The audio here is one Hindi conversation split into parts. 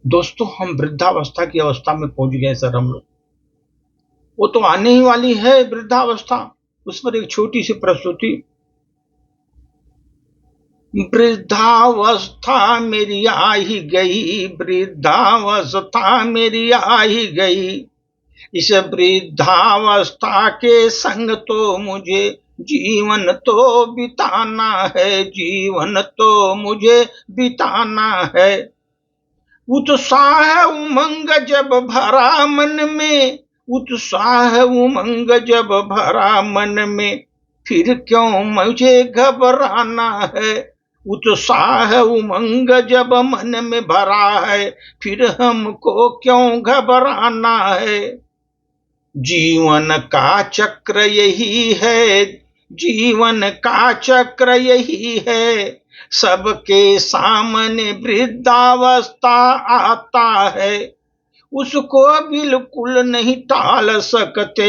दोस्तों, हम वृद्धावस्था की अवस्था में पहुंच गए सर हम लोग। वो तो आने ही वाली है वृद्धावस्था। उस पर एक छोटी सी प्रस्तुति। वृद्धावस्था मेरी आ ही गई, वृद्धावस्था मेरी आ ही गई। इस वृद्धावस्था के संग तो मुझे जीवन तो बिताना है, जीवन तो मुझे बिताना है। उत्साह उमंग जब भरा मन में, उत्साह उमंग जब भरा मन में, फिर क्यों मुझे घबराना है। उत्साह उमंग जब मन में भरा है, फिर हमको क्यों घबराना है। जीवन का चक्र यही है, जीवन का चक्र यही है। सबके सामने वृद्धावस्था आता है, उसको बिल्कुल नहीं टाल सकते।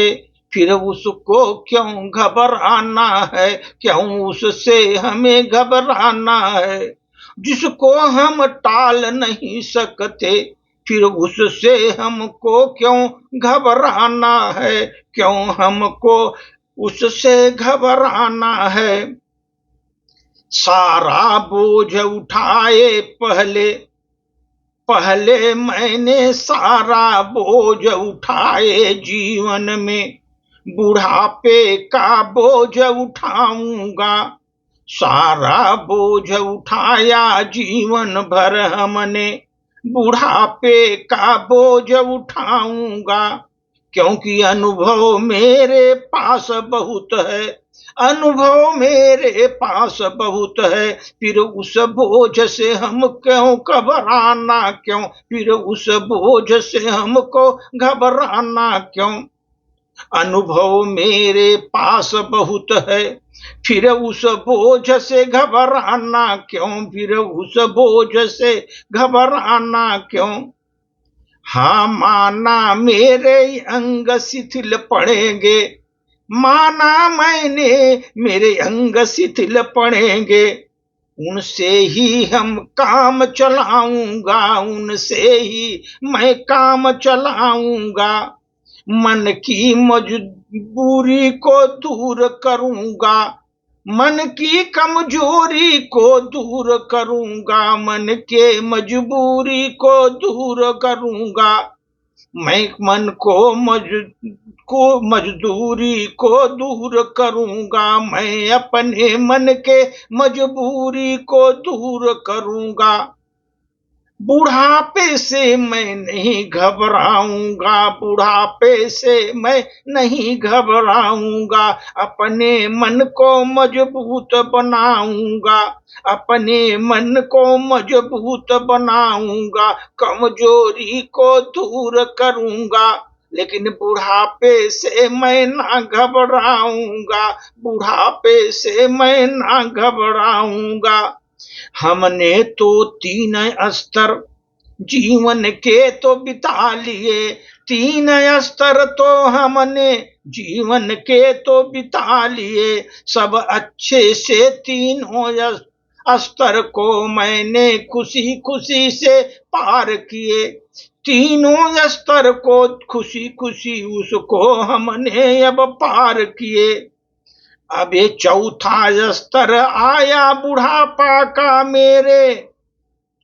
फिर उसको क्यों घबराना है, क्यों उससे हमें घबराना है। जिसको हम टाल नहीं सकते, फिर उससे हमको क्यों घबराना है, क्यों हमको उससे घबराना है। सारा बोझ उठाए पहले, पहले मैंने सारा बोझ उठाए जीवन में, बुढ़ापे का बोझ उठाऊंगा। सारा बोझ उठाया जीवन भर हमने, बुढ़ापे का बोझ उठाऊंगा। क्योंकि अनुभव मेरे पास बहुत है, अनुभव मेरे पास बहुत है। फिर उस बोझ से हम क्यों घबराना, क्यों फिर उस बोझ से हमको घबराना क्यों। अनुभव मेरे पास बहुत है, फिर उस बोझ से घबराना क्यों, फिर उस बोझ से घबराना क्यों। हाँ माना मेरे अंग शिथिल पड़ेंगे, माना मैंने मेरे अंग शिथिल पड़ेंगे। उनसे ही हम काम चलाऊंगा, उनसे ही मैं काम चलाऊंगा। मन की मजबूरी को दूर करूंगा, मन की कमजोरी को दूर करूंगा, मन के मजबूरी को दूर करूंगा। मैं मन को मजदूरी को दूर करूंगा, मैं अपने मन के मजबूरी को दूर करूंगा। बुढ़ापे से मैं नहीं घबराऊंगा, बुढ़ापे से मैं नहीं घबराऊंगा। अपने मन को मजबूत बनाऊंगा, अपने मन को मजबूत बनाऊंगा। कमजोरी को दूर करूंगा, लेकिन बुढ़ापे से मैं ना घबराऊंगा, बुढ़ापे से मैं ना घबराऊंगा। हमने तो 3 स्तर जीवन के तो बिता लिए, 3 स्तर तो हमने जीवन के तो बिता लिए। सब अच्छे से तीनों स्तर को मैंने खुशी खुशी से पार किए, तीनों स्तर को खुशी खुशी उसको हमने अब पार किए। अब ये चौथा स्तर आया बुढ़ापा का मेरे,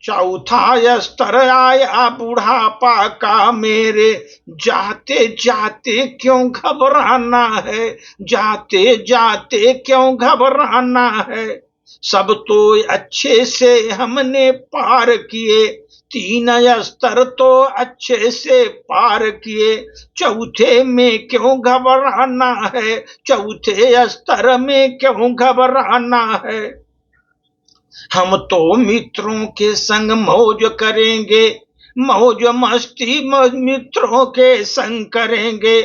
चौथा स्तर आया बुढ़ापा का मेरे। जाते जाते क्यों घबराना है, जाते जाते क्यों घबराना है। सब तो अच्छे से हमने पार किए, 3 स्तर तो अच्छे से पार किए। चौथे में क्यों घबराना है, चौथे स्तर में क्यों घबराना है। हम तो मित्रों के संग मौज करेंगे, मौज मस्ती मित्रों के संग करेंगे।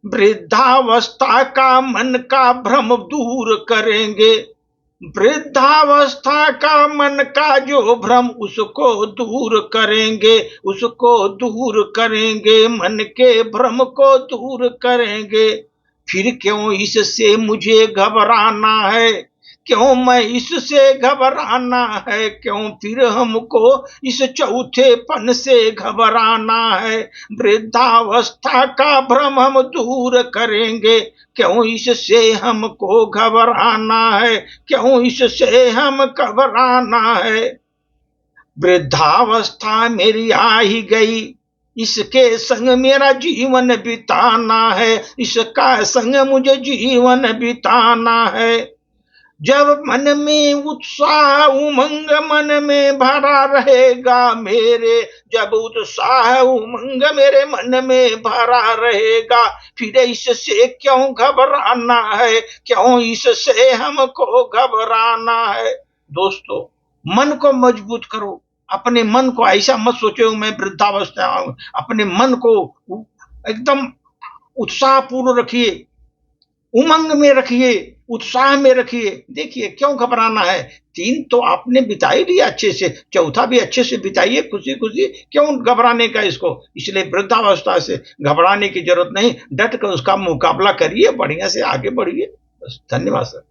वृद्धावस्था का मन का भ्रम दूर करेंगे, वृद्धावस्था का मन का जो भ्रम उसको दूर करेंगे, उसको दूर करेंगे, मन के भ्रम को दूर करेंगे। फिर क्यों इससे मुझे घबराना है, क्यों मैं इससे घबराना है, क्यों फिर हमको इस चौथेपन से घबराना है। वृद्धावस्था का भ्रम हम दूर करेंगे, क्यों इससे हमको घबराना है, क्यों इससे हम घबराना है। वृद्धावस्था मेरी आ ही गई, इसके संग मेरा जीवन बिताना है, इसका संग मुझे जीवन बिताना है। जब मन में उत्साह उमंग मन में भरा रहेगा मेरे, जब उत्साह उमंग मेरे मन में भरा रहेगा, फिर इससे क्यों घबराना है, क्यों इससे हमको घबराना है। दोस्तों, मन को मजबूत करो, अपने मन को ऐसा मत सोचो मैं वृद्धावस्था आऊं। अपने मन को एकदम उत्साहपूर्ण रखिए, उमंग में रखिए, उत्साह में रखिए। देखिए क्यों घबराना है, 3 तो आपने बिता ही लिया अच्छे से, चौथा भी अच्छे से बिताइए खुशी खुशी, क्यों घबराने का इसको। इसलिए वृद्धावस्था से घबराने की जरूरत नहीं, डट कर उसका मुकाबला करिए, बढ़िया से आगे बढ़िए। बस, धन्यवाद सर।